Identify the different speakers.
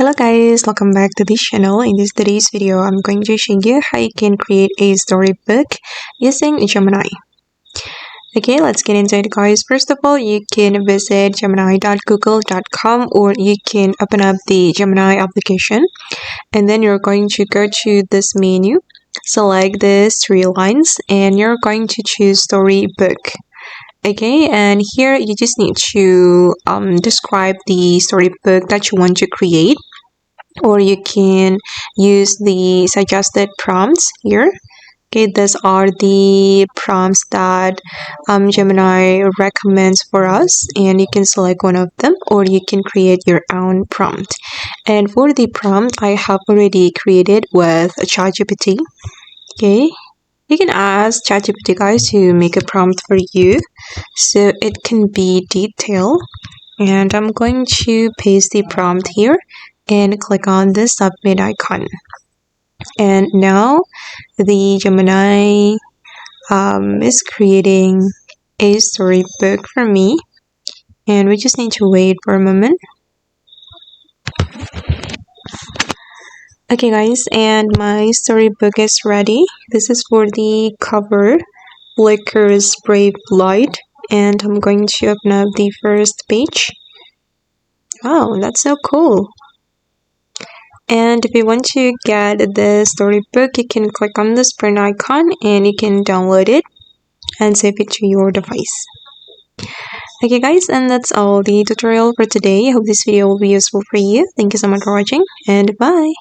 Speaker 1: Hello guys, welcome back to this channel. In today's video, I'm going to show you how you can create a storybook using Gemini. Okay, let's get into it guys. First of all, you can visit gemini.google.com or you can open up the Gemini application and then you're going to go to this menu, select these three lines and you're going to choose Storybook. Okay, and here you just need to describe the storybook that you want to create, or you can use the suggested prompts here. Okay, these are the prompts that Gemini recommends for us, and you can select one of them or you can create your own prompt. And for the prompt, I have already created with ChatGPT. Okay, you can ask ChatGPT guys to make a prompt for you so it can be detailed. And I'm going to paste the prompt here and click on the submit icon. And now the Gemini is creating a storybook for me, and we just need to wait for a moment. Okay guys, and my storybook is ready. This is for the cover, Flickers Brave Light, and I'm going to open up the first page. Wow, that's so cool. And if you want to get the storybook, you can click on this print icon and you can download it and save it to your device. Okay guys, and that's all the tutorial for today. I hope this video will be useful for you. Thank you so much for watching and bye.